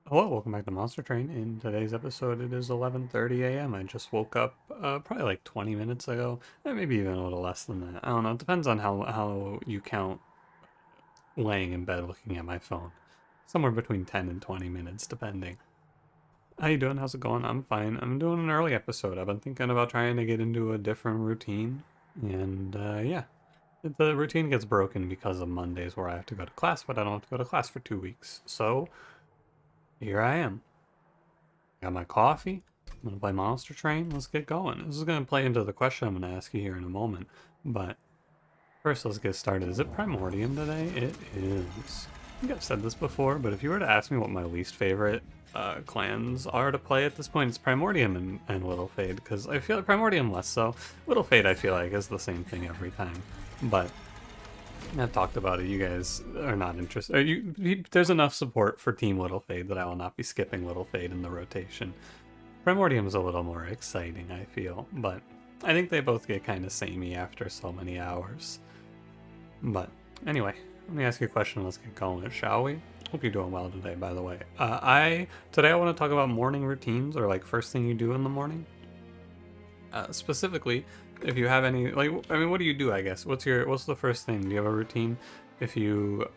Hello, welcome back to Monster Train. In today's episode, it is 11:30 a.m. I just woke up probably like 20 minutes ago, maybe even a little less than that. I don't know. It depends on how you count laying in bed looking at my phone. Somewhere between 10 and 20 minutes, depending. How you doing? How's it going? I'm fine. I'm doing an early episode. I've been thinking about trying to get into a different routine, and yeah, the routine gets broken because of Mondays where I have to go to class, but I don't have to go to class for 2 weeks. So here I am. Got my coffee. I'm gonna play Monster Train. Let's get going. This is gonna play into the question I'm gonna ask you here in a moment. But first, let's get started. Is it Primordium today? It is. I think I've said this before, but if you were to ask me what my least favorite clans are to play at this point, it's Primordium and Little Fade, because I feel like Primordium less so. Little Fade, I feel like, is the same thing every time. But I've talked about it. You guys are not interested. There's enough support for Team Little Fade that I will not be skipping Little Fade in the rotation. Primordium is a little more exciting, I feel, but I think they both get kind of samey after so many hours. But anyway, let me ask you a question. Let's get going, shall we? Hope you're doing well today, by the way. Today I want to talk about morning routines, or like first thing you do in the morning. Specifically, if you have any, like, I mean, what do you do? I guess what's the first thing? Do you have a routine? If you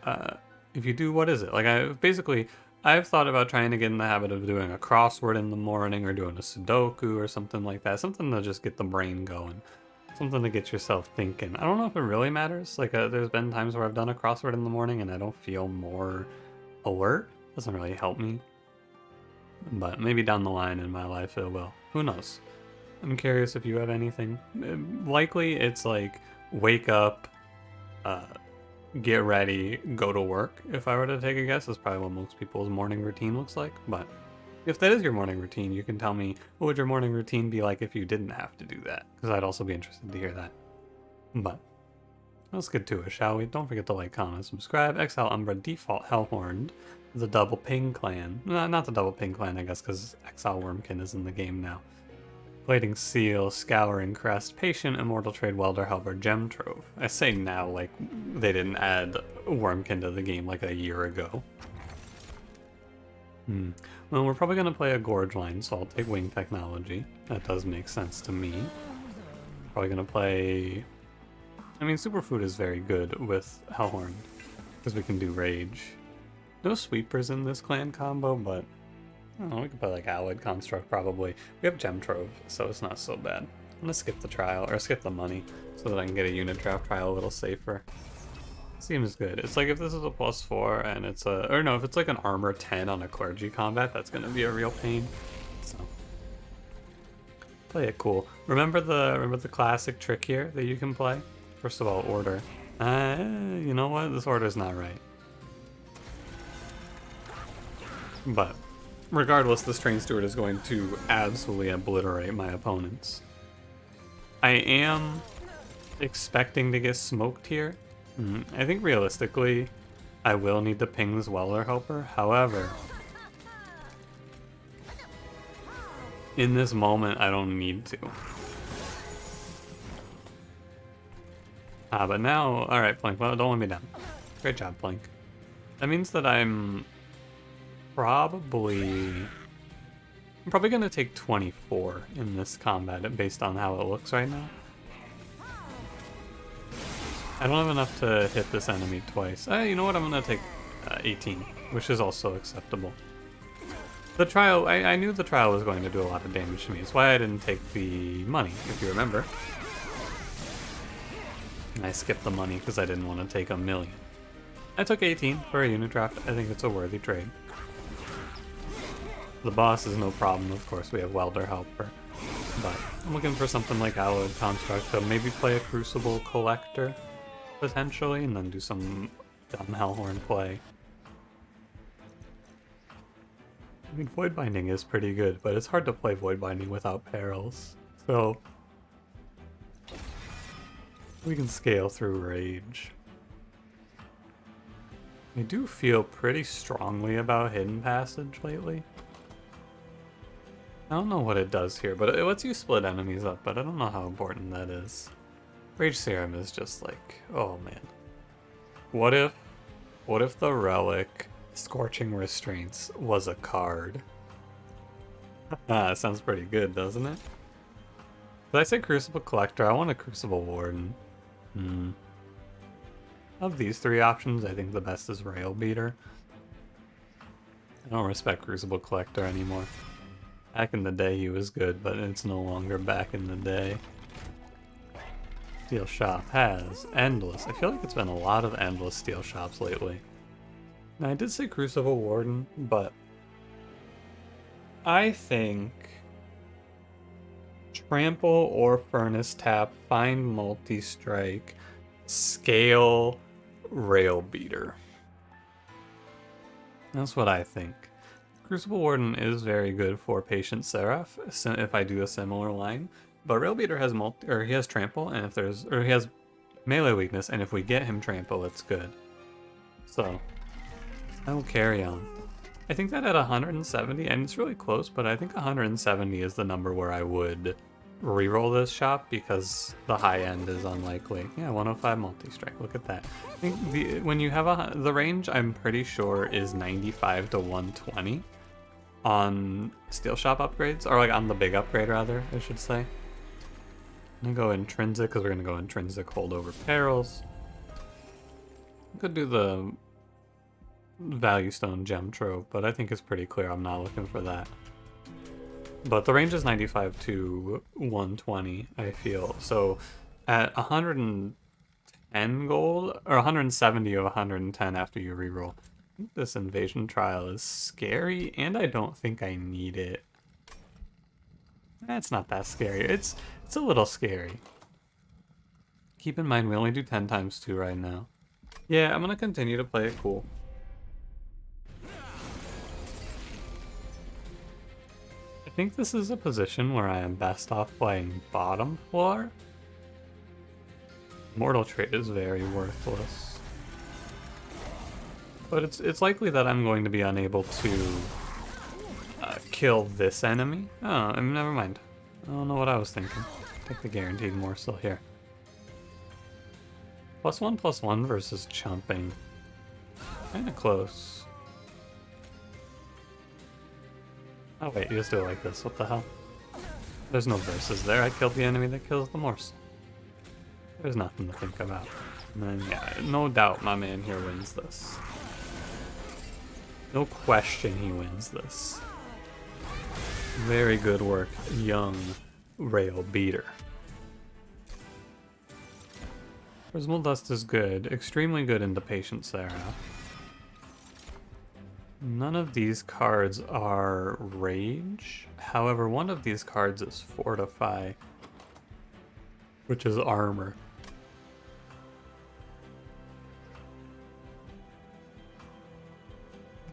do, what is it? Like, I've thought about trying to get in the habit of doing a crossword in the morning, or doing a Sudoku or something like that. Something to just get the brain going. Something to get yourself thinking. I don't know if it really matters. Like, there's been times where I've done a crossword in the morning and I don't feel more alert. Doesn't really help me. But maybe down the line in my life it will. Who knows? I'm curious if you have anything. Likely it's like wake up, uh, get ready, go to work. If I were to take a guess, that's probably what most people's morning routine looks like. But if that is your morning routine, you can tell me what would your morning routine be like if you didn't have to do that, because I'd also be interested to hear that. But let's get to it, shall we? Don't forget to like, comment, subscribe. Exile Umbra default Hellhorned. The double ping clan. No, not the double ping clan, I guess, because Exile Wormkin is in the game now. Plating Seal, Scouring Crest, Patient, Immortal Trade, Welder, Helper, Gem Trove. I say now like they didn't add Wormkin to the game like a year ago. Well, we're probably going to play a Gorge line, so I'll take Wing Technology. That does make sense to me. Probably going to play... I mean, Superfood is very good with Hellhorn, because we can do Rage. No Sweepers in this clan combo, but I don't know, we could play like Alloyed Construct probably. We have Gem Trove, so it's not so bad. I'm gonna skip the trial, or skip the money, so that I can get a unit draft trial a little safer. Seems good. It's like if this is a +4 and it's a, or no, if it's like an armor 10 on a clergy combat, that's gonna be a real pain. So play it cool. Remember the classic trick here that you can play? First of all, order. You know what? This order's not right. But regardless, the Train Steward is going to absolutely obliterate my opponents. I am expecting to get smoked here. I think realistically, I will need to ping this Welder Helper. However, in this moment, I don't need to. But now, alright, Plink, well, don't let me down. Great job, Plink. That means that I'm probably gonna take 24 in this combat based on how it looks right now. I don't have enough to hit this enemy twice. You know what? I'm gonna take 18, which is also acceptable. The trial, I knew the trial was going to do a lot of damage to me. That's why I didn't take the money, if you remember. I skipped the money because I didn't want to take a million. I took 18 for a unit draft. I think it's a worthy trade. The boss is no problem, of course. We have Welder Helper. But I'm looking for something like Alloyed Construct to maybe play a Crucible Collector, potentially, and then do some dumb Hellhorn play. I mean, Void Binding is pretty good, but it's hard to play Void Binding without perils. So we can scale through Rage. I do feel pretty strongly about Hidden Passage lately. I don't know what it does here, but it lets you split enemies up, but I don't know how important that is. Rage Serum is just like, oh man. What if the Relic Scorching Restraints was a card. Ah, sounds pretty good, doesn't it? Did I say Crucible Collector? I want a Crucible Warden. Of these three options, I think the best is Rail Beater. I don't respect Crucible Collector anymore. Back in the day he was good, but it's no longer back in the day. Steel Shop has Endless. I feel like it's been a lot of Endless Steel Shops lately. Now I did say Crucible Warden, but I think Trample or Furnace Tap, find Multi-Strike, Scale, Rail Beater. That's what I think. Crucible Warden is very good for Patient Seraph if I do a similar line, but Rail Beater has he has Trample, and he has melee weakness, and if we get him Trample, it's good. So I will carry on. I think that at 170, and it's really close, but I think 170 is the number where I would reroll this shop because the high end is unlikely. Yeah, 105 multi-strike. Look at that. I think when you have the range, I'm pretty sure is 95 to 120 on steel shop upgrades, or like on the big upgrade rather, I should say. I'm gonna go intrinsic because we're gonna go intrinsic hold over perils. Could do the value stone gem trove, but I think it's pretty clear I'm not looking for that. But the range is 95 to 120, I feel. So at 110 gold, or 170 of 110 after you reroll, I think this invasion trial is scary, and I don't think I need it. It's not that scary. It's a little scary. Keep in mind, we only do 10 times 2 right now. Yeah, I'm gonna continue to play it cool. I think this is a position where I am best off playing bottom floor. Mortal Trait is very worthless. But it's likely that I'm going to be unable to kill this enemy. Oh, never mind. I don't know what I was thinking. Take the guaranteed morsel here. +1/+1 versus chumping. Kinda close. Oh wait, you just do it like this, what the hell? There's no versus there, I killed the enemy that kills the morsel. There's nothing to think about. And then yeah, no doubt my man here wins this. No question he wins this. Very good work, young Rail Beater. Prismal Dust is good, extremely good into Patient Seraph. None of these cards are Rage. However, one of these cards is Fortify, which is armor.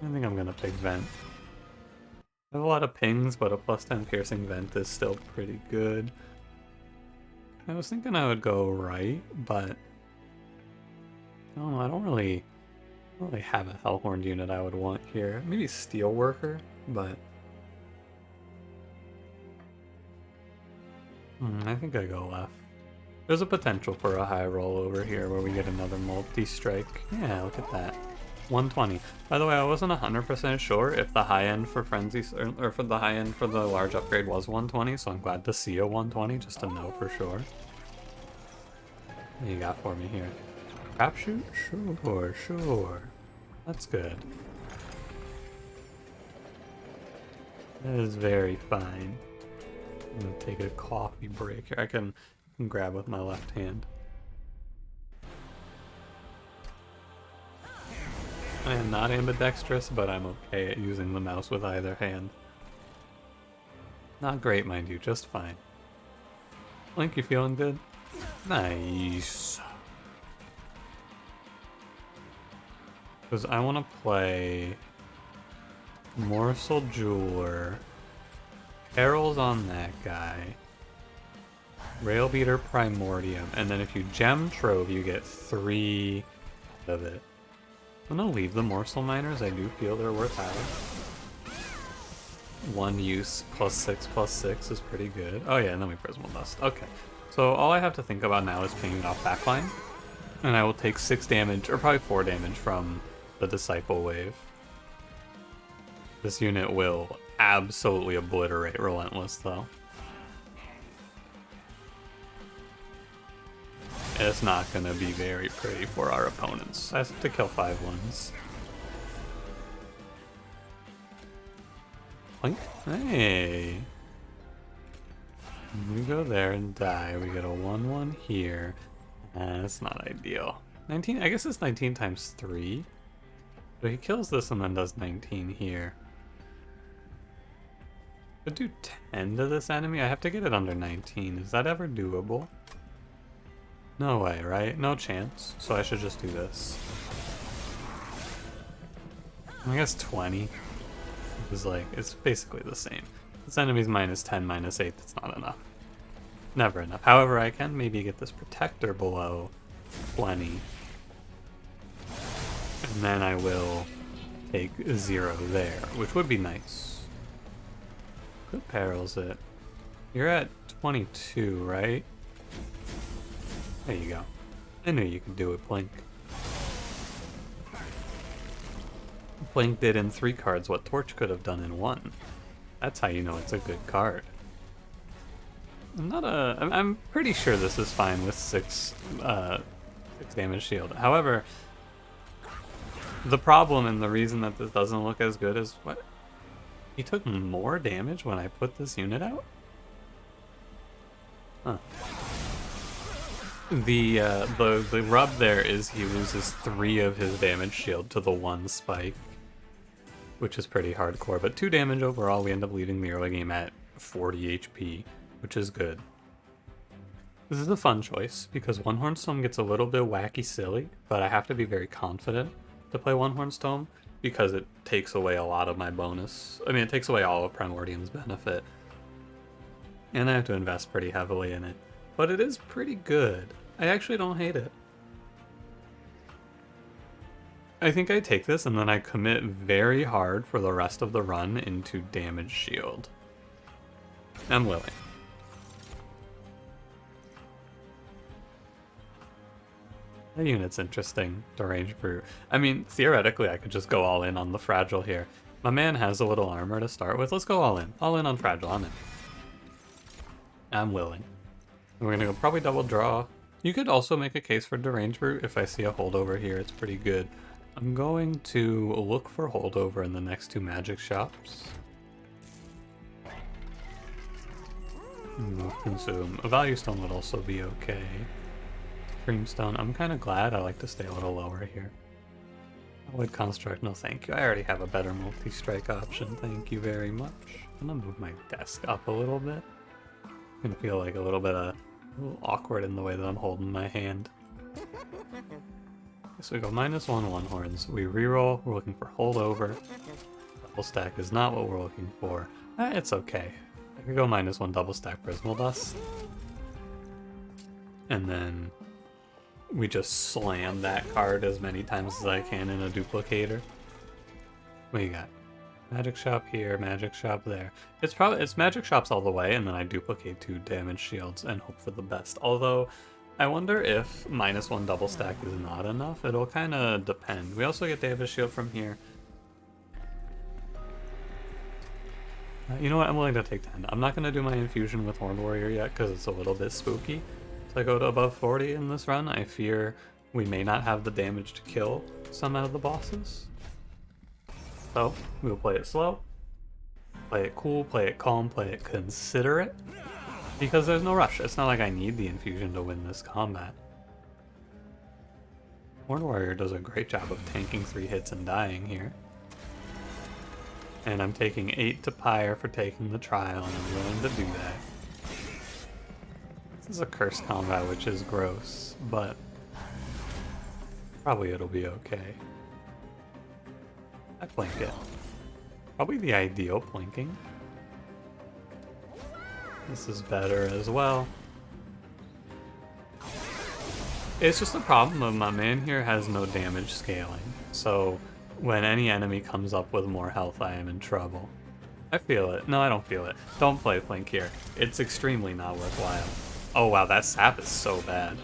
I think I'm gonna pick Vent. I have a lot of pings, but a +10 piercing Vent is still pretty good. I was thinking I would go right, but I don't know, I don't really have a Hellhorned unit I would want here. Maybe Steelworker, but I think I go left. There's a potential for a high roll over here where we get another multi-strike. Yeah, look at that. 120. By the way, I wasn't 100% sure if the high end for Frenzy, or for the high end for the large upgrade was 120, so I'm glad to see a 120 just to know for sure. What do you got for me here? Crapshoot? Sure. That's good. That is very fine. I'm gonna take a coffee break here. I can grab with my left hand. I am not ambidextrous, but I'm okay at using the mouse with either hand. Not great, mind you, just fine. Link, you feeling good? Nice. Because I want to play Morsel Jeweler, Perils on that guy, Rail Beater Primordium, and then if you gem trove, you get 3 of it. I'm gonna leave the Morsel Miners, I do feel they're worth having. 1 use +6/+6 is pretty good. Oh yeah, and then we Prismal Dust. Okay, so all I have to think about now is pinging off backline, and I will take 6 damage, or probably 4 damage from the Disciple Wave. This unit will absolutely obliterate Relentless, though. It's not going to be very pretty for our opponents. I have to kill 5 ones. Blink. Hey. We go there and die. We get a 1-1 here. That's not ideal. 19, I guess it's 19 times 3. So he kills this and then does 19 here. Could do 10 to this enemy. I have to get it under 19. Is that ever doable? No way, right? No chance. So I should just do this. I guess 20 is like, it's basically the same. This enemy's minus 10, minus 8, that's not enough. Never enough. However, I can maybe get this protector below 20. And then I will take 0 there, which would be nice. Who perils it? You're at 22, right? There you go. I knew you could do it, Blink. Blink did in 3 cards what Torch could have done in 1. That's how you know it's a good card. I'm pretty sure this is fine with 6 damage shield. However, the problem and the reason that this doesn't look as good is what? He took more damage when I put this unit out? Huh. The rub there is he loses 3 of his damage shield to the 1 spike, which is pretty hardcore, but 2 damage overall. We end up leading the early game at 40 HP, which is good. This is a fun choice because One Horned Tome gets a little bit wacky silly, but I have to be very confident to play One Horned Tome because it takes away a lot of my bonus. I mean, it takes away all of Primordium's benefit, and I have to invest pretty heavily in it. But it is pretty good. I actually don't hate it. I think I take this and then I commit very hard for the rest of the run into damage shield. I'm willing. That unit's interesting, Deranged Brute. I mean, theoretically I could just go all in on the Fragile here. My man has a little armor to start with. Let's go all in. All in on Fragile. I'm in. I'm willing. We're gonna go probably double draw. You could also make a case for Deranged Brute. If I see a holdover here, it's pretty good. I'm going to look for holdover in the next 2 magic shops. Consume. A value stone would also be okay. Creamstone. I'm kind of glad. I like to stay a little lower here. Void Construct. No, thank you. I already have a better multi-strike option. Thank you very much. I'm gonna move my desk up a little bit. I'm gonna feel like a little awkward in the way that I'm holding my hand. So we go -1 One Horns. We reroll. We're looking for holdover. Double stack is not what we're looking for. It's okay. I could go -1 double stack Prismal Dust. And then we just slam that card as many times as I can in a duplicator. What do you got? Magic Shop here, Magic Shop there. It's Magic Shops all the way, and then I duplicate 2 damage shields and hope for the best. Although, I wonder if -1 double stack is not enough. It'll kind of depend. We also get damage shield from here. You know what? I'm willing to take 10. I'm not going to do my infusion with Horned Warrior yet because it's a little bit spooky. If I go to above 40 in this run, I fear we may not have the damage to kill some out of the bosses. So, we'll play it slow, play it cool, play it calm, play it considerate, because there's no rush. It's not like I need the infusion to win this combat. Horned Warrior does a great job of tanking 3 hits and dying here. And I'm taking 8 to Pyre for taking the trial, and I'm willing to do that. This is a cursed combat, which is gross, but probably it'll be okay. I plink it. Probably the ideal plinking. This is better as well. It's just a problem of my man here has no damage scaling. So when any enemy comes up with more health, I am in trouble. I feel it. No, I don't feel it. Don't play Plink here. It's extremely not worthwhile. Oh wow, that sap is so bad.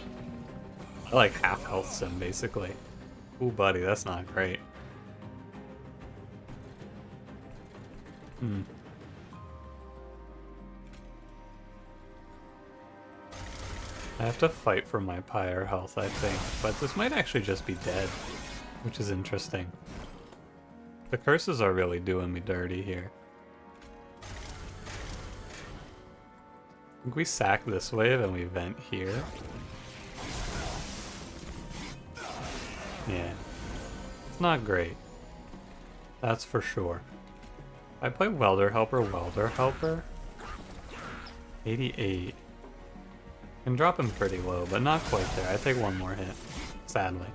I like half health sim basically. Ooh buddy, that's not great. Hmm. I have to fight for my pyre health, I think, but this might actually just be dead, which is interesting. The curses are really doing me dirty here. I think we sack this wave and we vent here. Yeah. It's not great. That's for sure. I play Welder Helper. 88. Can drop him pretty low, but not quite there. I take one more hit, sadly.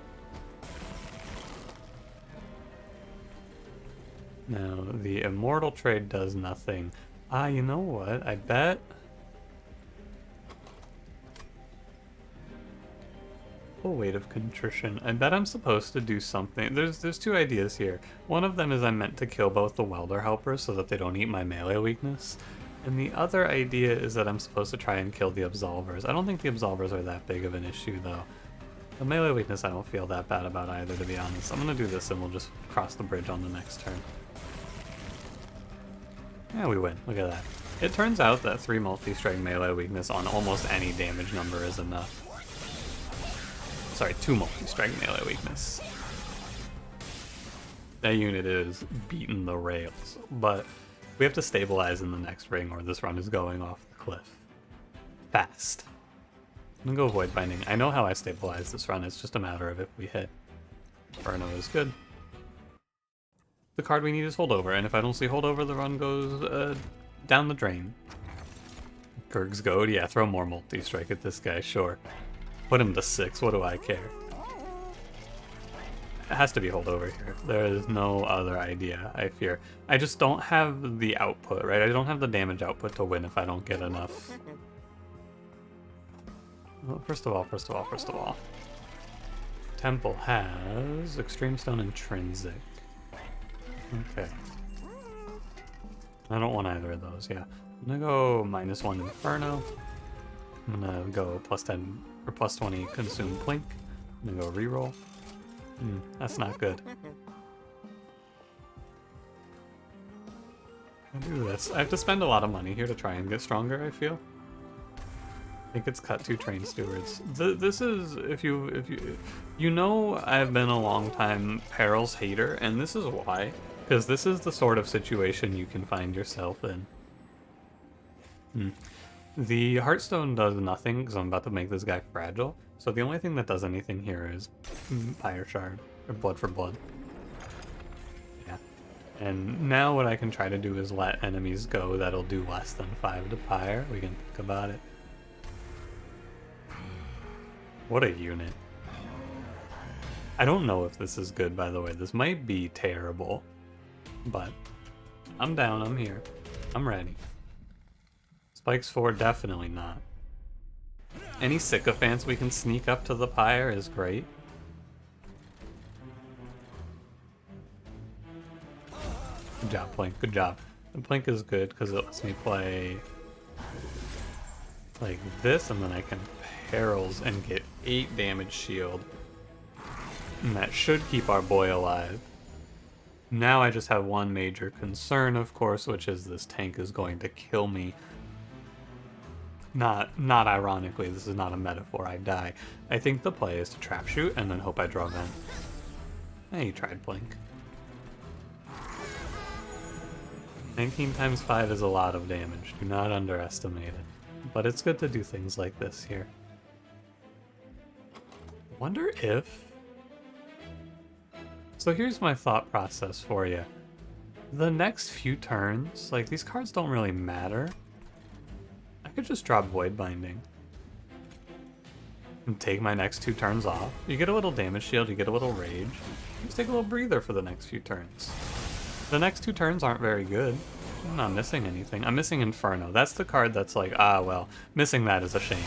Now, the Immortal trade does nothing. Ah, you know what? I bet... Full weight of contrition. I bet I'm supposed to do something. There's two ideas here. One of them is I'm meant to kill both the Welder Helpers so that they don't eat my melee weakness. And the other idea is that I'm supposed to try and kill the Absolvers. I don't think the Absolvers are that big of an issue, though. The melee weakness I don't feel that bad about either, to be honest. I'm gonna do this and we'll just cross the bridge on the next turn. Yeah, we win. Look at that. It turns out that 3 multi-strike melee weakness on almost any damage number is enough. Sorry, 2 multi-strike melee weakness. That unit is beating the rails, but we have to stabilize in the next ring or this run is going off the cliff. Fast. I'm gonna go Void Binding. I know how I stabilize this run, it's just a matter of if we hit. Inferno is good. The card we need is Holdover, and if I don't see Holdover, the run goes down the drain. Kurg's Goad, yeah, throw more multi-strike at this guy, sure. Put him to 6, what do I care? It has to be Holdover here. There is no other idea, I fear. I just don't have the output, right? I don't have the damage output to win if I don't get enough. Well, first of all. Temple has Extreme Stone Intrinsic. Okay. I don't want either of those, yeah. I'm gonna go -1 Inferno. I'm gonna go +10 or +20 Consume Plink. I'm gonna go reroll. That's not good. I'll do this. I have to spend a lot of money here to try and get stronger, I feel. I think it's cut 2 Train Stewards. This is, if you know I've been a long time Perils hater, and this is why. Because this is the sort of situation you can find yourself in. The Heartstone does nothing because I'm about to make this guy fragile. So the only thing that does anything here is Pyre Shard, or Blood for Blood. Yeah. And now what I can try to do is let enemies go that'll do less than 5 to Pyre. We can think about it. What a unit. I don't know if this is good, by the way. This might be terrible. But I'm down, I'm here. I'm ready. Spikes 4, definitely not. Any sycophants we can sneak up to the pyre is great. Good job, Plink, good job. And Plink is good because it lets me play like this, and then I can Perils and get 8 damage shield. And that should keep our boy alive. Now I just have one major concern, of course, which is this tank is going to kill me. Not ironically, this is not a metaphor, I die. I think the play is to trap shoot and then hope I draw vent. Hey, you tried Blink. 19 times 5 is a lot of damage, do not underestimate it. But it's good to do things like this here. Wonder if... So here's my thought process for you. The next few turns, like these cards don't really matter. I could just drop Void Binding. And take my next 2 turns off. You get a little damage shield, you get a little rage. Just take a little breather for the next few turns. The next 2 turns aren't very good. I'm not missing anything. I'm missing Inferno. That's the card that's like, ah well, missing that is a shame.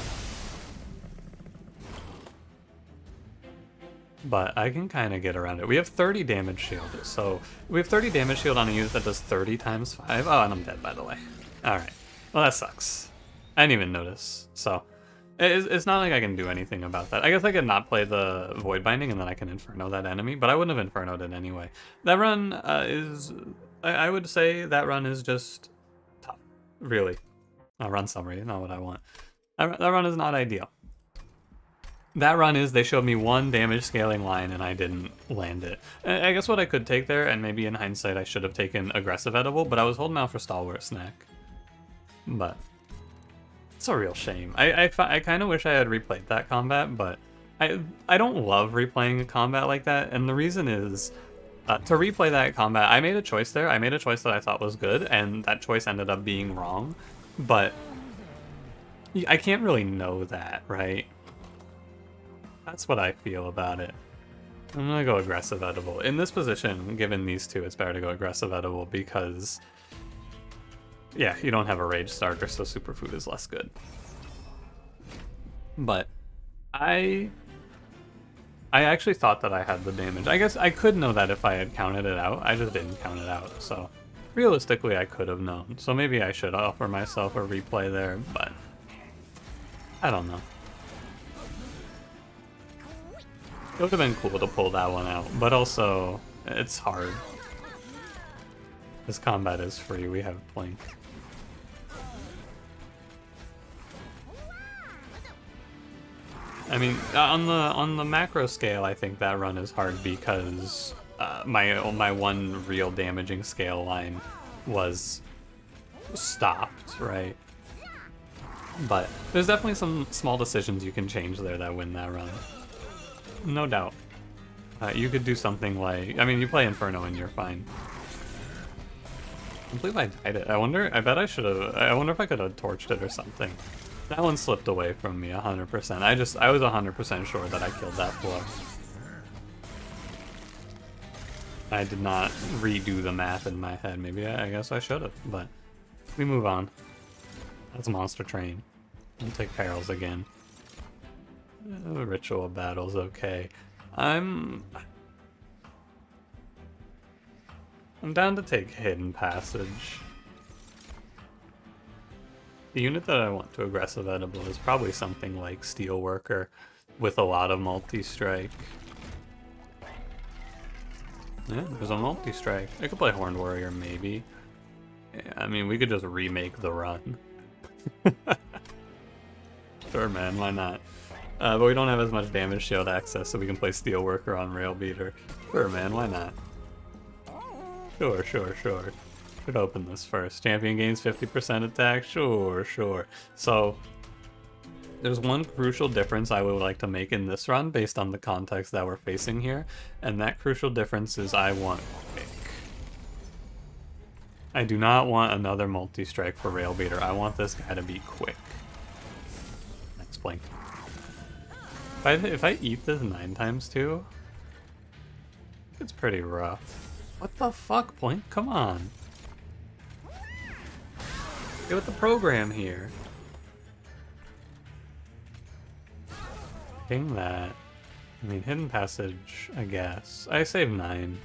But I can kind of get around it. We have 30 damage shield, so we have 30 damage shield on a unit that does 30 times 5. Oh, and I'm dead, by the way. Alright. Well, that sucks. I didn't even notice. So, it's not like I can do anything about that. I guess I could not play the Void Binding and then I can Inferno that enemy, but I wouldn't have Infernoed it anyway. That run is I would say that run is just tough. Really. Run summary, not what I want. That run is not ideal. That run is they showed me one damage scaling line and I didn't land it. I guess what I could take there, and maybe in hindsight I should have taken aggressive edible, but I was holding out for stalwart snack. But it's a real shame. I kind of wish I had replayed that combat, but I don't love replaying a combat like that, and the reason is to replay that combat, I made a choice there. I made a choice that I thought was good, and that choice ended up being wrong. But I can't really know that, right? That's what I feel about it. I'm gonna go aggressive edible. In this position, given these two, it's better to go aggressive edible because, yeah, you don't have a rage starter, so superfood is less good. But I actually thought that I had the damage. I guess I could know that if I had counted it out. I just didn't count it out, so realistically I could have known. So maybe I should offer myself a replay there, but I don't know. It would have been cool to pull that one out, but also, it's hard. This combat is free, we have Plink. I mean, on the macro scale, I think that run is hard because my one real damaging scale line was stopped, right? But there's definitely some small decisions you can change there that win that run. No doubt. You could do something like, I mean, you play Inferno and you're fine. I believe I died it. I wonder if I could have torched it or something. That one slipped away from me 100%. I was 100% sure that I killed that floor. I did not redo the math in my head. Maybe I guess I should have, but we move on. That's Monster Train. I'll take perils again. Ritual battle's okay. I'm down to take Hidden Passage. The unit that I want to aggressive edible is probably something like Steelworker with a lot of multi-strike. Yeah, there's a multi-strike. I could play Horned Warrior maybe. Yeah, I mean, we could just remake the run. Sure, man, why not? But we don't have as much damage shield access, so we can play Steelworker on Rail Beater. Sure, man, why not? Sure. Should open this first. Champion gains 50% attack? Sure. So, there's one crucial difference I would like to make in this run based on the context that we're facing here, and that crucial difference is I want quick. I do not want another multi-strike for Rail Beater. I want this guy to be quick. Next blink. If I eat this 9 times 2, it's pretty rough. What the fuck, Point? Come on. Get with the program here. Dang that. I mean, Hidden Passage, I guess. I save 9.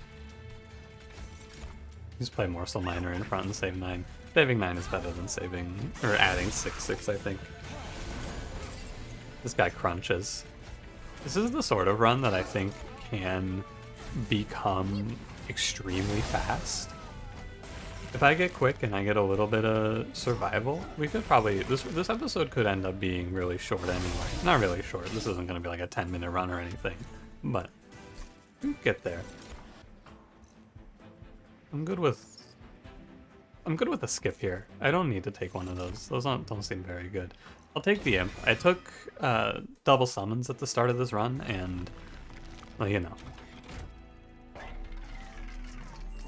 Just play Morsel Miner in front and save 9. Saving 9 is better than saving, or adding 6/6, I think. This guy crunches. This is the sort of run that I think can become extremely fast. If I get quick and I get a little bit of survival, we could probably, this episode could end up being really short anyway. Not really short, this isn't going to be like a 10-minute run or anything, but we can get there. I'm good with a skip here. I don't need to take one of those. Those don't seem very good. I'll take the Imp. I took double summons at the start of this run, and, well, you know.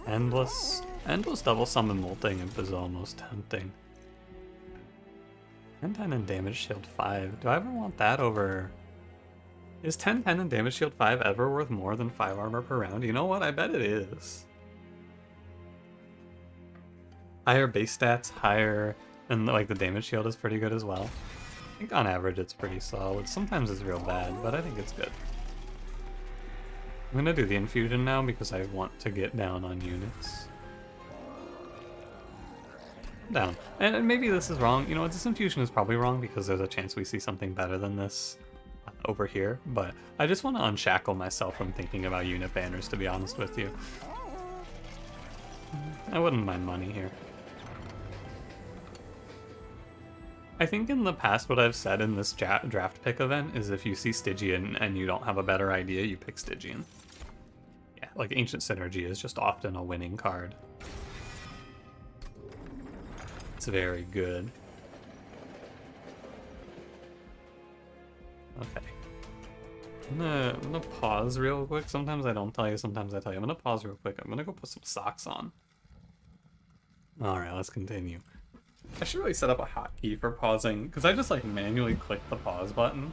Endless double summon Molting Imp is almost tempting. 10-10 and damage shield 5. Do I ever want that over... Is 10-10 and damage shield 5 ever worth more than 5 armor per round? You know what? I bet it is. Higher base stats, higher... And like the damage shield is pretty good as well. I think on average it's pretty solid. Sometimes it's real bad, but I think it's good. I'm gonna do the infusion now because I want to get down on units. Down. And maybe this is wrong. You know what, this infusion is probably wrong because there's a chance we see something better than this over here. But I just want to unshackle myself from thinking about unit banners, to be honest with you. I wouldn't mind money here. I think in the past what I've said in this draft pick event is if you see Stygian and you don't have a better idea, you pick Stygian. Yeah, like Ancient Synergy is just often a winning card. It's very good. Okay. I'm gonna pause real quick. Sometimes I don't tell you, sometimes I tell you. I'm gonna pause real quick. I'm gonna go put some socks on. Alright, let's continue. I should really set up a hotkey for pausing, because I just like manually click the pause button.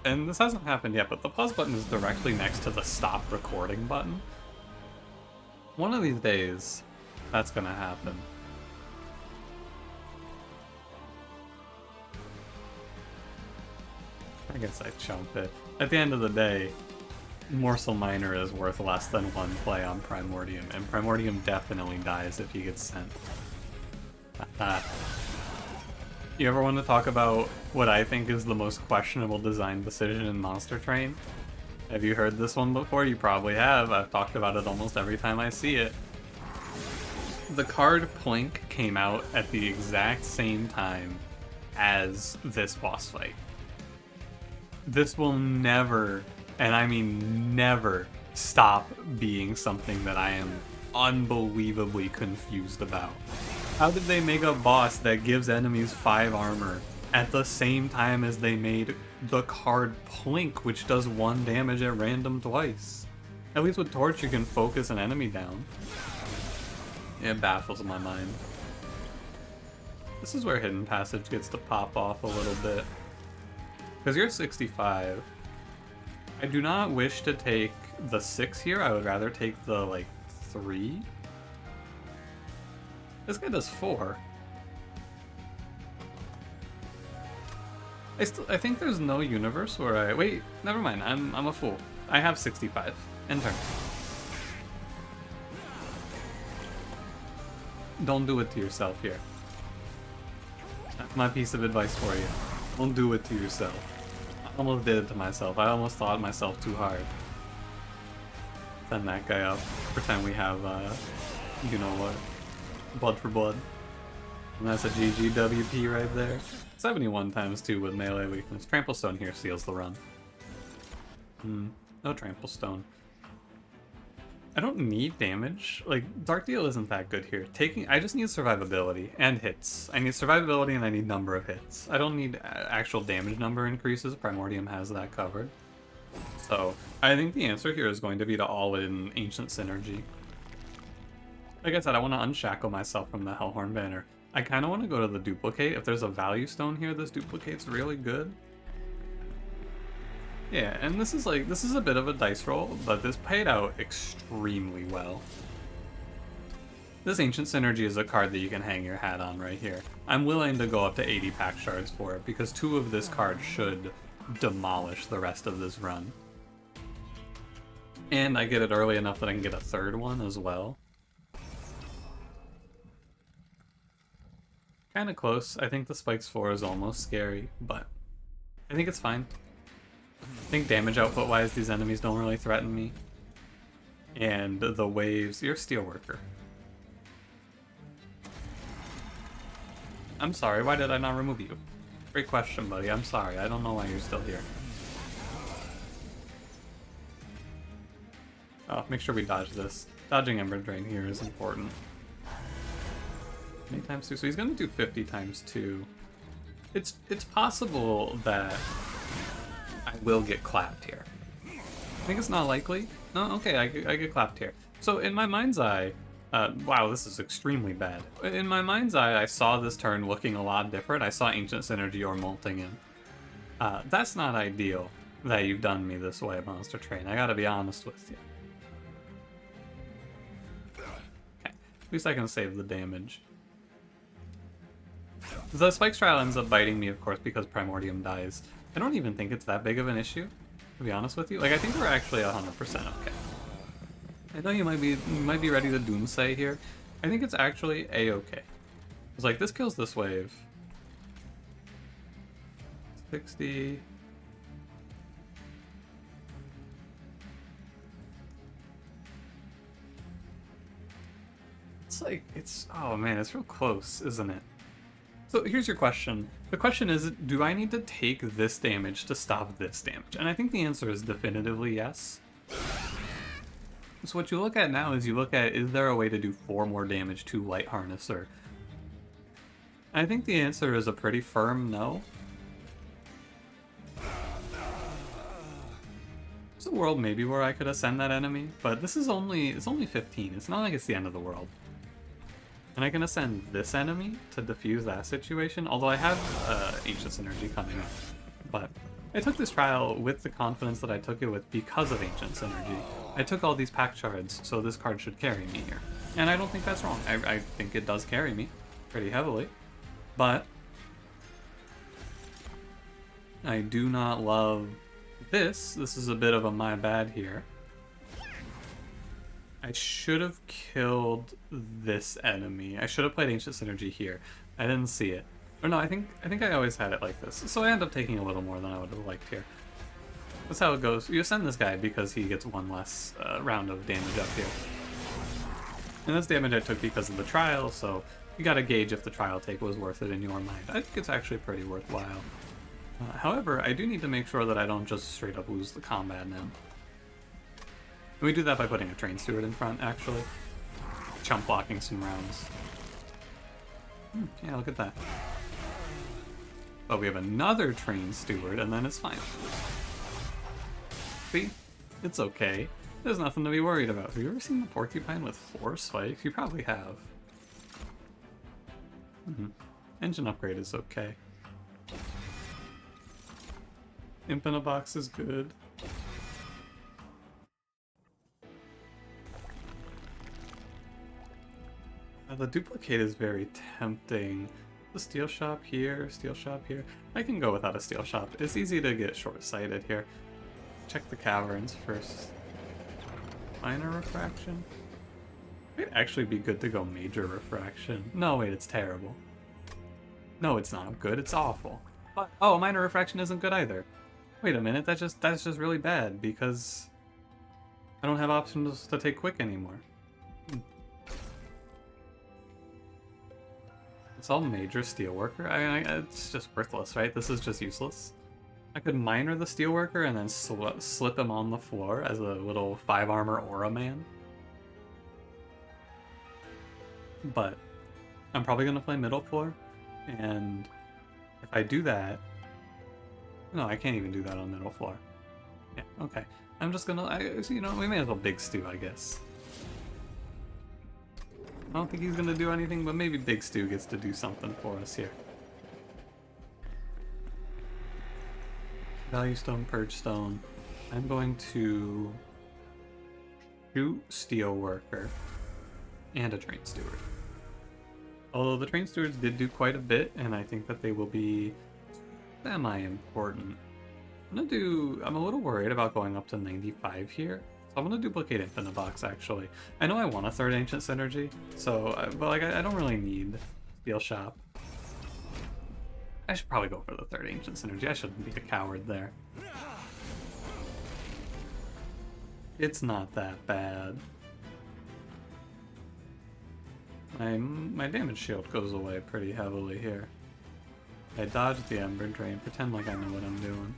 And this hasn't happened yet, but the pause button is directly next to the stop recording button. One of these days, that's gonna happen. I guess I chump it. At the end of the day, Morsel Miner is worth less than one play on Primordium, and Primordium definitely dies if he gets sent. You ever want to talk about what I think is the most questionable design decision in Monster Train? Have you heard this one before? You probably have. I've talked about it almost every time I see it. The card Plink came out at the exact same time as this boss fight. This will never, and I mean never, stop being something that I am unbelievably confused about. How did they make a boss that gives enemies 5 armor at the same time as they made the card Plink, which does 1 damage at random twice? At least with Torch you can focus an enemy down. It baffles my mind. This is where Hidden Passage gets to pop off a little bit. Because you're 65. I do not wish to take the 6 here, I would rather take the, like, 3. This guy does 4. I think there's no universe where I... Wait, never mind, I'm a fool. I have 65. End turn. Don't do it to yourself here. That's my piece of advice for you. Don't do it to yourself. I almost did it to myself. I almost thought myself too hard. Send that guy up. Pretend we have, you know what? Blood for blood. And that's a GGWP right there. 71 times 2 with melee weakness. Trample Stone here seals the run. No Trample Stone. I don't need damage. Like, Dark Deal isn't that good here. I just need survivability and hits. I need survivability and I need number of hits. I don't need actual damage number increases. Primordium has that covered. So, I think the answer here is going to be to all-in Ancient Synergy. Like I said, I want to unshackle myself from the Hellhorned banner. I kind of want to go to the duplicate. If there's a value stone here, this duplicate's really good. Yeah, and this is a bit of a dice roll, but this paid out extremely well. This Ancient Synergy is a card that you can hang your hat on right here. I'm willing to go up to 80 pack shards for it, because 2 of this card should demolish the rest of this run. And I get it early enough that I can get a 3rd one as well. Kinda close. I think the Spikes 4 is almost scary, but I think it's fine. I think damage output wise these enemies don't really threaten me. And the waves... You're a Steelworker. I'm sorry, why did I not remove you? Great question, buddy. I'm sorry, I don't know why you're still here. Oh, make sure we dodge this. Dodging Ember Drain here is important. Many times 2? So he's gonna do 50 times 2. It's possible that I will get clapped here. I think it's not likely. No, okay, I get clapped here. So in my mind's eye, wow, this is extremely bad. In my mind's eye, I saw this turn looking a lot different. I saw Ancient Synergy or Molting in. That's not ideal that you've done me this way, Monster Train. I gotta be honest with you. Okay, at least I can save the damage. The Spikes Trial ends up biting me, of course, because Primordium dies. I don't even think it's that big of an issue, to be honest with you. Like, I think we're actually 100% okay. I know you might be ready to doomsay here. I think it's actually a-okay. It's like, this kills this wave. 60... it's, oh man, it's real close, isn't it? So here's your question. The question is, do I need to take this damage to stop this damage? And I think the answer is definitively yes. So what you look at now is you look at, is there a way to do 4 more damage to Light Harnesser? I think the answer is a pretty firm no. There's a world maybe where I could ascend that enemy, but this is it's only 15. It's not like it's the end of the world. And I can ascend this enemy to defuse that situation, although I have Ancient Synergy coming up. But I took this trial with the confidence that I took it with because of Ancient Synergy. I took all these pack shards, so this card should carry me here. And I don't think that's wrong. I think it does carry me pretty heavily. But I do not love this. This is a bit of a my bad here. I should have killed this enemy. I should have played Ancient Synergy here. I didn't see it. Or no, I think I always had it like this. So I end up taking a little more than I would have liked here. That's how it goes. You ascend this guy because he gets 1 less round of damage up here. And that's damage I took because of the trial, so you gotta gauge if the trial take was worth it in your mind. I think it's actually pretty worthwhile. However, I do need to make sure that I don't just straight up lose the combat now. And we do that by putting a Train Steward in front, actually. Chump blocking some rounds. Yeah, look at that. But we have another Train Steward, and then it's fine. See? It's okay. There's nothing to be worried about. Have you ever seen the Porcupine with 4 spikes? You probably have. Engine upgrade is okay. Imp in a box is good. The duplicate is very tempting. The steel shop here, steel shop here. I can go without a steel shop. It's easy to get short-sighted here. Check the caverns first. Minor refraction? It might actually be good to go major refraction. No, wait, it's terrible. No, it's not good. It's awful. But, oh, minor refraction isn't good either. Wait a minute, that's just really bad because I don't have options to take quick anymore. It's all major steelworker. It's just worthless, right? This is just useless. I could minor the steelworker and then slip him on the floor as a little 5 armor aura man. But I'm probably gonna play middle floor, and if I do that, no, I can't even do that on middle floor. Yeah, okay. I'm just gonna, you know, we may as well big stew, I guess. I don't think he's gonna do anything, but maybe Big Stu gets to do something for us here. Value Stone, Purge Stone. I'm going to shoot Steelworker and a Train Steward. Although the Train Stewards did do quite a bit, and I think that they will be semi-important. I'm a little worried about going up to 95 here. So I'm gonna duplicate Infinite Box, actually. I know I want a 3rd Ancient Synergy, so, but like, I don't really need Steel Shop. I should probably go for the 3rd Ancient Synergy. I shouldn't be a coward there. It's not that bad. My damage shield goes away pretty heavily here. I dodged the Ember Drain, pretend like I know what I'm doing.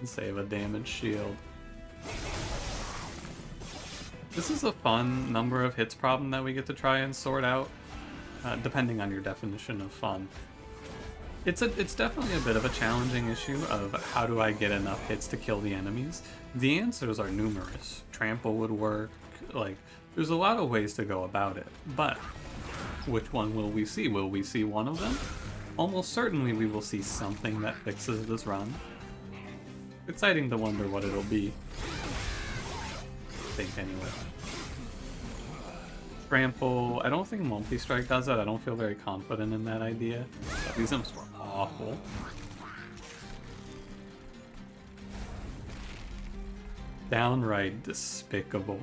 Save a damage shield. This is a fun number of hits problem that we get to try and sort out, depending on your definition of fun. It's definitely a bit of a challenging issue of how do I get enough hits to kill the enemies. The answers are numerous. Trample would work, like, there's a lot of ways to go about it, but which one will we see? Will we see one of them? Almost certainly we will see something that fixes this run. Exciting to wonder what it'll be. I think anyway. Trample. I don't think multi-strike does that. I don't feel very confident in that idea. But these imps were awful. Downright despicable.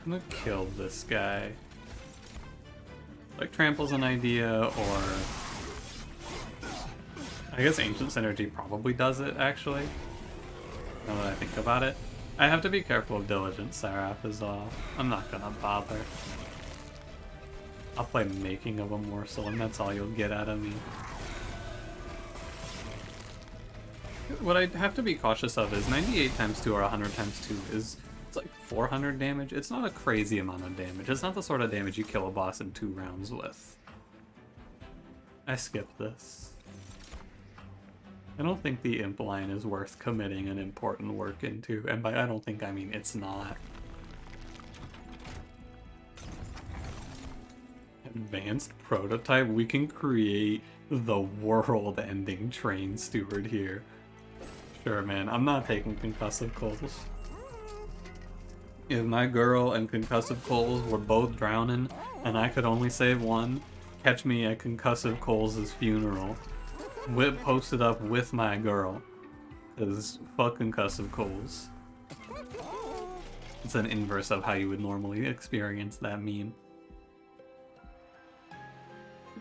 I'm gonna kill this guy. Like, Trample's an idea, or I guess Ancient Synergy probably does it, actually, now that I think about it. I have to be careful of Diligent Seraph is all. I'm not gonna bother. I'll play Making of a Morsel, and that's all you'll get out of me. What I have to be cautious of is 98 times 2 or 100 times 2 is, it's like 400 damage. It's not a crazy amount of damage. It's not the sort of damage you kill a boss in 2 rounds with. I skipped this. I don't think the imp line is worth committing an important work into, and by I don't think I mean it's not. Advanced prototype, we can create the world-ending train steward here. Sure, man, I'm not taking concussive coals. If my girl and concussive coals were both drowning and I could only save one, catch me at concussive coals' funeral. Whip posted up with my girl. Cause fuck concussive coals. It's an inverse of how you would normally experience that meme.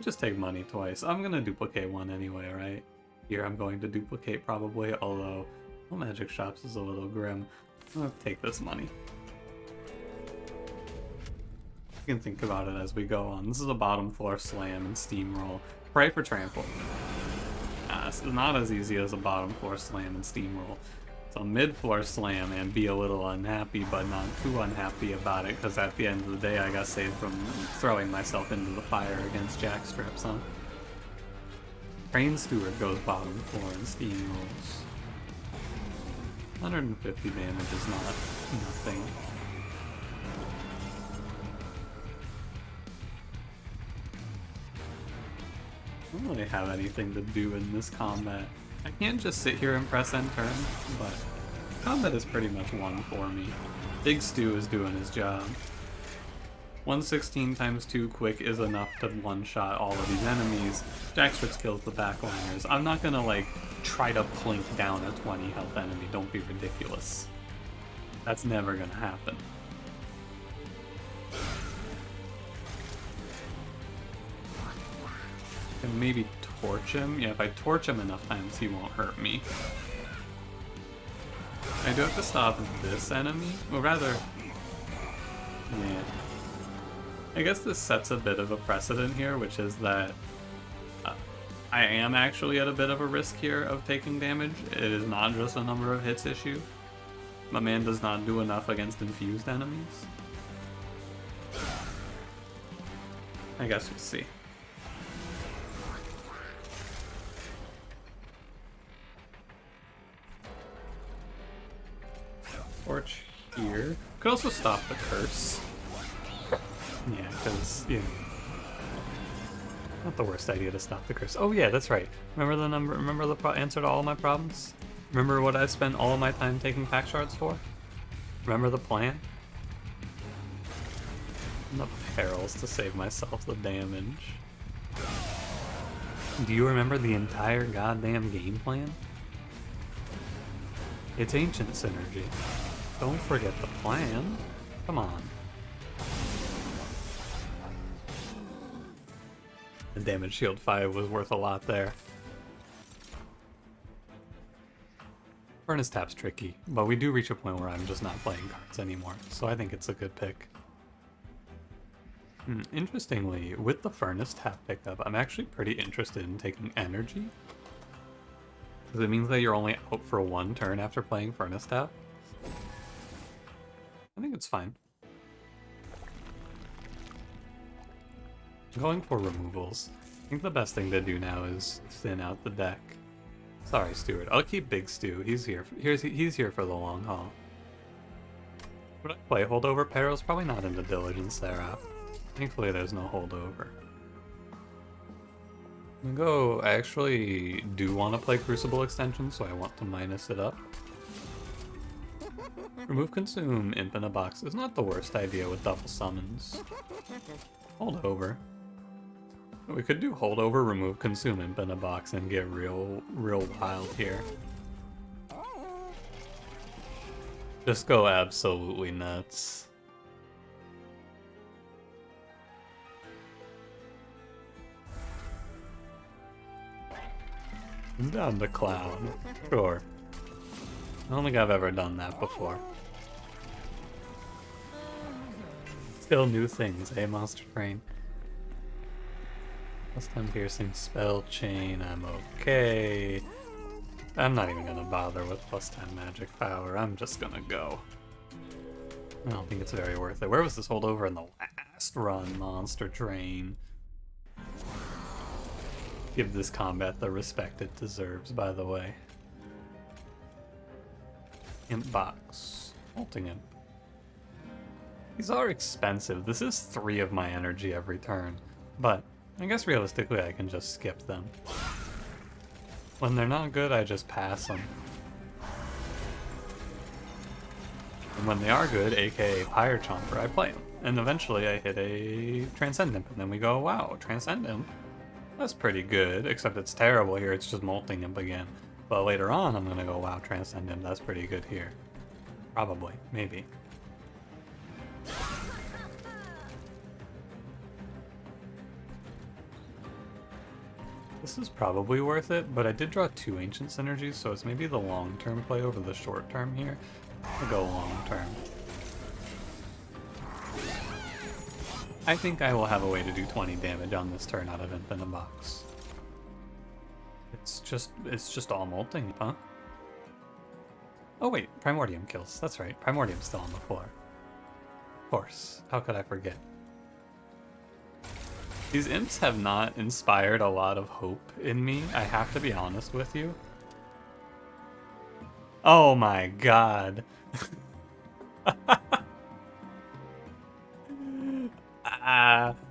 Just take money twice. I'm gonna duplicate one anyway, right? Here I'm going to duplicate probably, although well, Magic Shops is a little grim. I'm gonna take this money. You can think about it as we go on. This is a bottom floor slam and steamroll. Pray for trample. It's not as easy as a bottom floor slam and steamroll. It's a mid floor slam and be a little unhappy, but not too unhappy about it, because at the end of the day I got saved from throwing myself into the fire against jackstraps, huh? Train Steward goes bottom floor and steamrolls. 150 damage is not nothing. I don't really have anything to do in this combat. I can't just sit here and press end turn, but combat is pretty much won for me. Big Stew is doing his job. 116 times 2 quick is enough to one-shot all of these enemies. Jackstraps kills the backliners. I'm not gonna, like, try to plink down a 20 health enemy. Don't be ridiculous. That's never gonna happen. And maybe torch him? Yeah, if I torch him enough times, he won't hurt me. I do have to stop this enemy. Well, rather... yeah. I guess this sets a bit of a precedent here, which is that I am actually at a bit of a risk here of taking damage. It is not just a number of hits issue. My man does not do enough against infused enemies. I guess we'll see. Torch here. Could also stop the curse. Yeah, because, you know, not the worst idea to stop the curse. Oh yeah, that's right. Remember the number, remember the answer to all my problems? Remember what I spent all of my time taking pack shards for? Remember the plan? And the perils to save myself the damage. Do you remember the entire goddamn game plan? It's ancient synergy. Don't forget the plan. Come on. The damage shield 5 was worth a lot there. Furnace Tap's tricky, but we do reach a point where I'm just not playing cards anymore, so I think it's a good pick. Interestingly, with the Furnace Tap pickup, I'm actually pretty interested in taking energy. Because it means that you're only out for one turn after playing Furnace Tap. I think it's fine. Going for removals. I think the best thing to do now is thin out the deck. Sorry, Stewart. I'll keep Big Stew. He's here. He's here for the long haul. Would I play Holdover Perils? Probably not into Diligent Seraph. Thankfully, there's no holdover. I actually do want to play Crucible Extension, so I want to minus it up. Remove Consume Imp in a box is not the worst idea with double summons. Holdover. We could do Holdover, remove Consume Imp in a box, and get real wild here. Just go absolutely nuts. Down the cloud. Sure. I don't think I've ever done that before. Still new things, eh, Monster Train? Plus 10 piercing spell chain, I'm okay. I'm not even gonna bother with plus 10 magic power, I'm just gonna go. I don't think it's very worth it. Where was this holdover in the last run, Monster Train? Give this combat the respect it deserves, by the way. Imp box. Molting Imp. These are expensive. This is 3 of my energy every turn, but I guess realistically I can just skip them. When they're not good, I just pass them. And when they are good, aka Pyre Chomper, I play them. And eventually I hit a Transcendent, and then we go, wow, Transcendent? That's pretty good, except it's terrible here, it's just Molting Imp again. But later on, I'm gonna go, wow, Transcendent, that's pretty good here. Probably, maybe. This is probably worth it, but I did draw 2 Ancient Synergies, so it's maybe the long-term play over the short-term here. I'll go long-term. I think I will have a way to do 20 damage on this turn out of Imp in a box. It's just all molting, huh? Oh wait, Primordium kills. That's right, Primordium's still on the floor. Of course, how could I forget? These imps have not inspired a lot of hope in me, I have to be honest with you. Oh my god.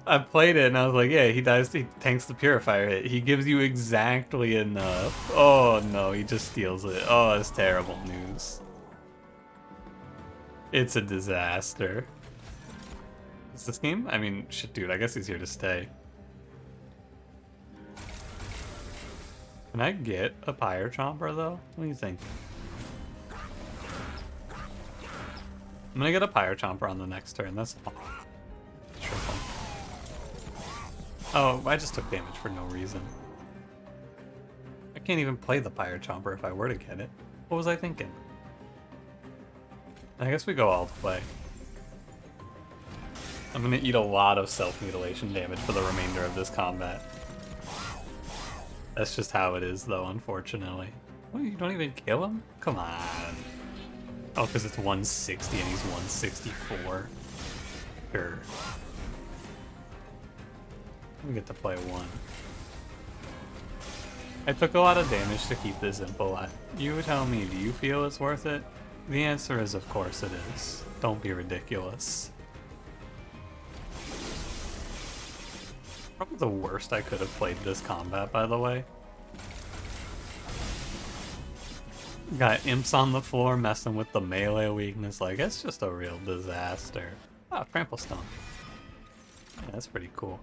I played it and I was like, yeah, he tanks the Purifier hit. He gives you exactly enough. Oh no, he just steals it. Oh, that's terrible news. It's a disaster. Is this game? I mean, shit, dude, I guess he's here to stay. Can I get a Pyre Chomper, though? What do you think? I'm gonna get a Pyre Chomper on the next turn, that's all. Triple. Oh, I just took damage for no reason. I can't even play the Pyre Chomper if I were to get it. What was I thinking? I guess we go all the way. I'm gonna eat a lot of self-mutilation damage for the remainder of this combat. That's just how it is, though, unfortunately. Oh, you don't even kill him? Come on. Oh, because it's 160 and he's 164. Sure. We get to play 1. I took a lot of damage to keep this Imp alive. You tell me, do you feel it's worth it? The answer is, of course it is. Don't be ridiculous. Probably the worst I could have played this combat, by the way. Got imps on the floor messing with the melee weakness, like, it's just a real disaster. Oh, Trample Stone. Yeah, that's pretty cool.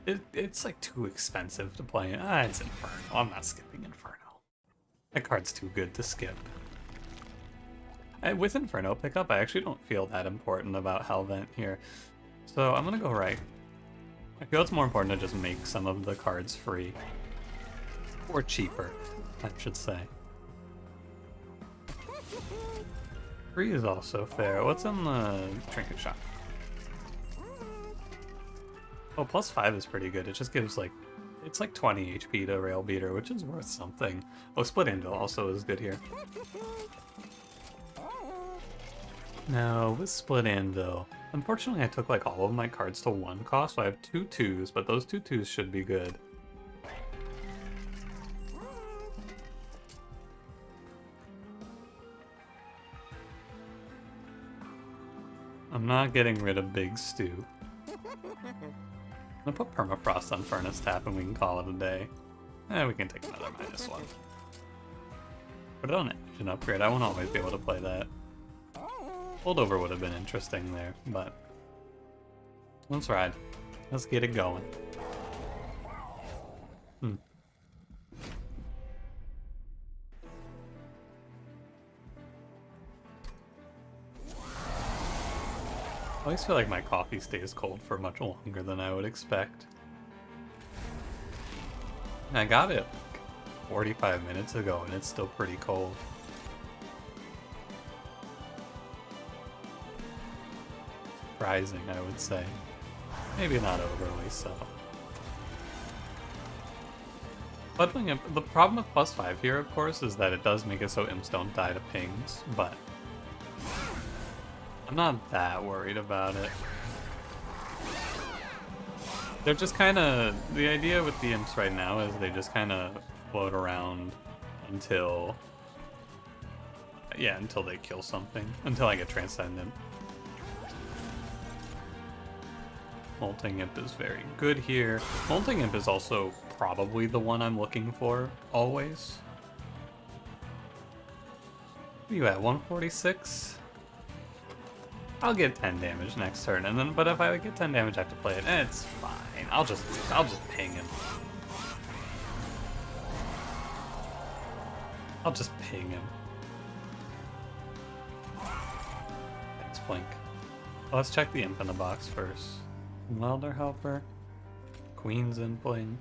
It's like too expensive to play. It's Inferno. I'm not skipping Inferno. That card's too good to skip. With Inferno pickup, I actually don't feel that important about Hellvent here. So I'm gonna go right. I feel it's more important to just make some of the cards free. Or cheaper, I should say. Free is also fair. What's in the trinket shop? Oh, +5 is pretty good. It just gives like, it's like 20 HP to Rail Beater, which is worth something. Oh, Split Anvil also is good here. Now, with Split Anvil, unfortunately I took like all of my cards to 1 cost, so I have 2 2s, but those 2 2s should be good. I'm not getting rid of Big Stew. I'm gonna put Permafrost on Furnace Tap and we can call it a day. We can take another -1. Put it on Engine Upgrade, I won't always be able to play that. Holdover would have been interesting there, but let's ride. Let's get it going. I always feel like my coffee stays cold for much longer than I would expect. I got it 45 minutes ago and it's still pretty cold. surprising, I would say. Maybe not overly so. Fledgling Imp, the problem with +5 here, of course, is that it does make it so imps don't die to pings, but I'm not that worried about it. They're just kind of... The idea with the imps right now is they just kind of float around until... Yeah, until they kill something. Until I get Transcendent. Molting Imp is very good here. Molting Imp is also probably the one I'm looking for, always. What are you at, 146? I'll get 10 damage next turn, and then but if I get 10 damage I have to play it, it's fine. I'll just ping him. I'll just ping him. Thanks, Blink. Well, let's check the imp in the box first. Welder Helper. Queen's Impling.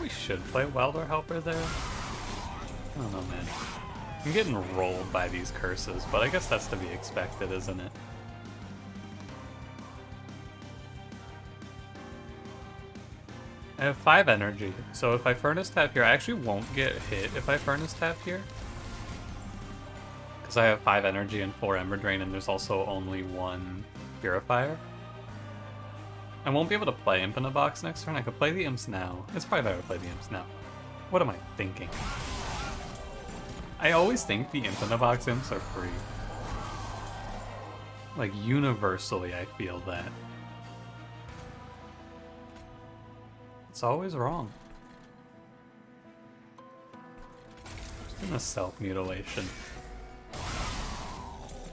We should play Welder Helper there. I don't know, man. I'm getting rolled by these curses, but I guess that's to be expected, isn't it? I have 5 energy, so if I Furnace Tap here, I actually won't get hit if I Furnace Tap here. Because I have 5 energy and 4 Ember Drain, and there's also only 1 Purifier. I won't be able to play Imp in a box next turn. I could play the Imps now. It's probably better to play the Imps now. What am I thinking? I always think the Imp in a box Imps are free. Like, universally, I feel that. It's always wrong. Just gonna self-mutilation.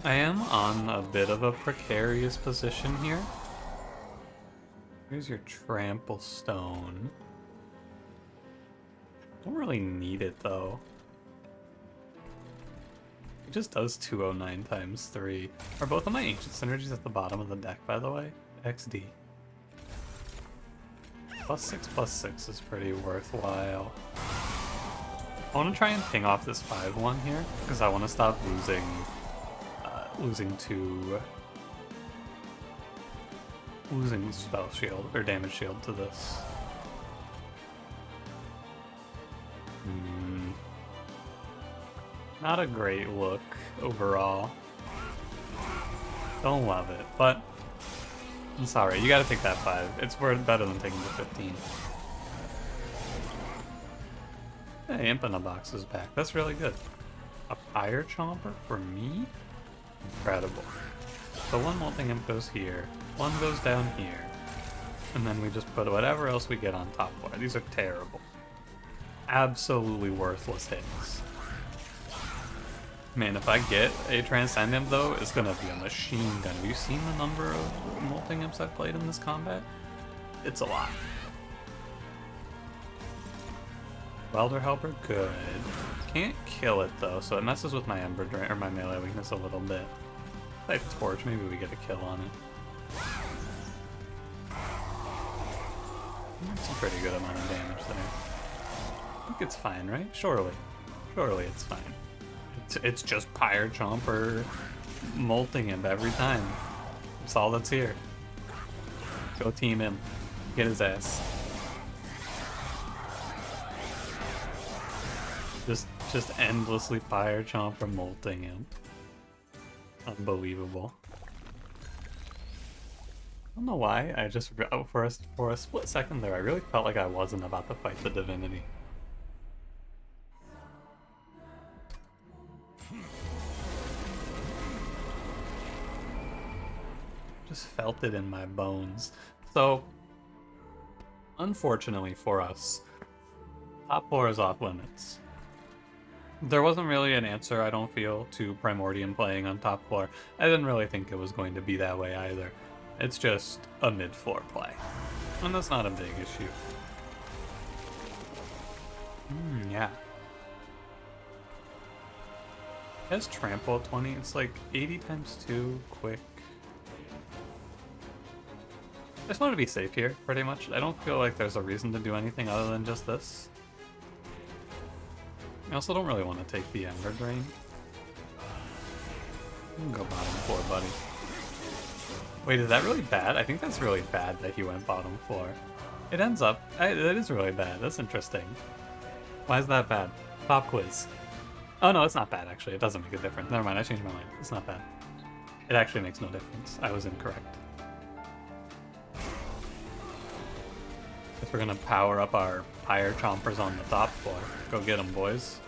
I am on a bit of a precarious position here. Here's your Trample Stone. Don't really need it though. It just does 209 times 3. Are both of my Ancient Synergies at the bottom of the deck, by the way? XD. +6/+6 is pretty worthwhile. I want to try and ping off this 5/1 here, because I want to stop losing spell shield, or damage shield to this. Not a great look overall. Don't love it, but I'm sorry, you gotta take that 5. It's worth better than taking the 15. Hey, Imp in a box is back. That's really good. A Fire Chomper for me? Incredible. So one Molting Imp goes here, one goes down here, and then we just put whatever else we get on top for. These are terrible. Absolutely worthless hits. Man, if I get a Transcendent though, it's gonna be a machine gun. Have you seen the number of Molting Imps I've played in this combat? It's a lot. Welder Helper, good. Can't kill it though, so it messes with my Ember Drain, or my melee weakness a little bit. Like Torch, maybe we get a kill on it. That's a pretty good amount of damage there. I think it's fine, right? Surely. Surely it's fine. It's just Pyre Chomper Molting Imp every time. That's all that's here. Go team him. Get his ass. Just endlessly Pyre Chomper Molting Imp. Unbelievable. I don't know why, I just, for a split second there, I really felt like I wasn't about to fight the Divinity. Just felt it in my bones. So, unfortunately for us, top 4 is off limits. There wasn't really an answer, I don't feel, to Primordium playing on top 4. I didn't really think it was going to be that way either. It's just a mid-4 play. And that's not a big issue. Yeah. It has Trample at 20, it's like 80 times 2, quick. I just want to be safe here, pretty much. I don't feel like there's a reason to do anything other than just this. I also don't really want to take the Ember Drain. You can go bottom 4, buddy. Wait, is that really bad? I think that's really bad that he went bottom 4. It ends up... that is really bad. That's interesting. Why is that bad? Pop quiz. Oh no, it's not bad actually. It doesn't make a difference. Never mind, I changed my mind. It's not bad. It actually makes no difference. I was incorrect. Guess we're gonna power up our Pyre Chompers on the top floor. Go get them, boys.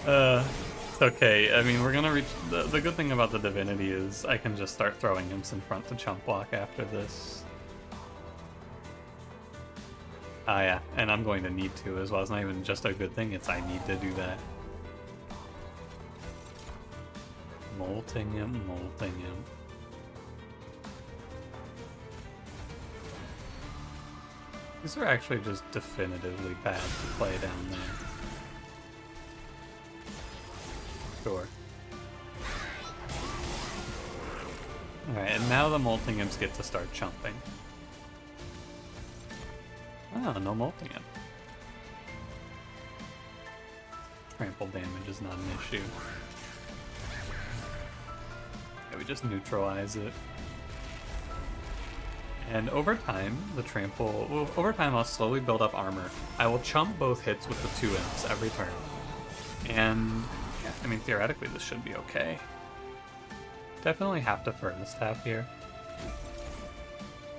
It's okay. I mean, we're gonna reach... The good thing about the Divinity is I can just start throwing imps in front to chump block after this. Ah, yeah, and I'm going to need to as well. It's not even just a good thing, it's I need to do that. Molting him, molting him. These are actually just definitively bad to play down there. Sure. Alright, and now the molting imps get to start chumping. Oh, no molting imp. Trample damage is not an issue. Yeah, we just neutralize it. And over time, the trample... Well, over time, I'll slowly build up armor. I will chump both hits with the 2 imps every turn. And, yeah, I mean, theoretically, this should be okay. Definitely have to Furnace Tap here.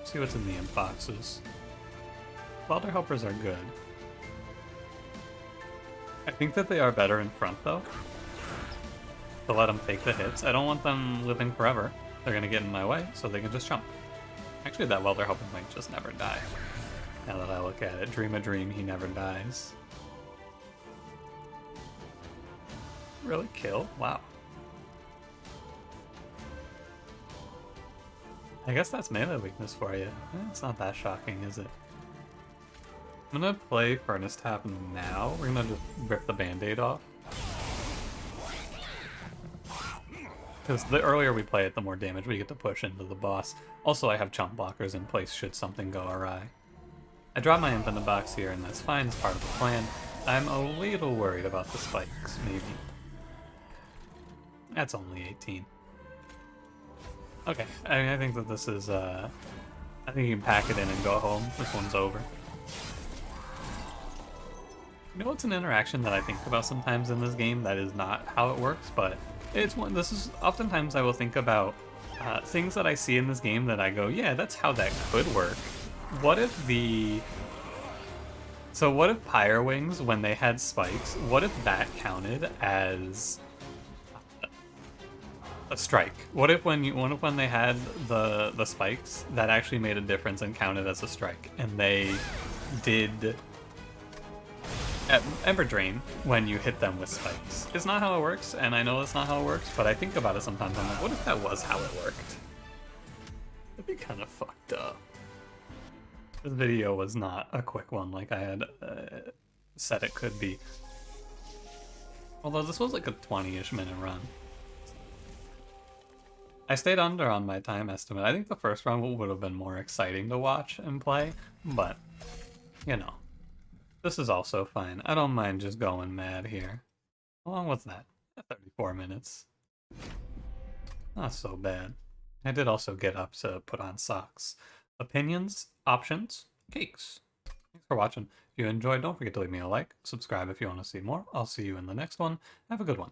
See what's in the imp boxes. Welder Helpers are good. I think that they are better in front, though. To let them take the hits. I don't want them living forever. They're gonna get in my way, so they can just chump. Actually, that Welder Helper might just never die. Now that I look at it. Dream a dream, he never dies. Really kill? Wow. I guess that's melee weakness for you. It's not that shocking, is it? I'm gonna play Furnace Tap now. We're gonna just rip the band-aid off. Because the earlier we play it, the more damage we get to push into the boss. Also, I have chump blockers in place should something go awry. I drop my imp in the box here, and that's fine, it's part of the plan. I'm a little worried about the spikes, maybe. That's only 18. Okay, I think that this is, I think you can pack it in and go home. This one's over. You know what's an interaction that I think about sometimes in this game that is not how it works, but it's one. This is oftentimes I will think about things that I see in this game that I go, yeah, that's how that could work. What if the... So what if Pyre Wings, when they had spikes, what if that counted as a strike? What if when they had the spikes, that actually made a difference and counted as a strike, and they did Ember Drain when you hit them with spikes? It's not how it works, and I know it's not how it works, but I think about it sometimes. I'm like, what if that was how it worked? That'd be kind of fucked up. This video was not a quick one like I had said it could be. Although this was like a 20-ish minute run. I stayed under on my time estimate. I think the first run would have been more exciting to watch and play, but, you know. This is also fine. I don't mind just going mad here. How long was that? 34 minutes. Not so bad. I did also get up to put on socks. Opinions, options, cakes. Thanks for watching. If you enjoyed, don't forget to leave me a like. Subscribe if you want to see more. I'll see you in the next one. Have a good one.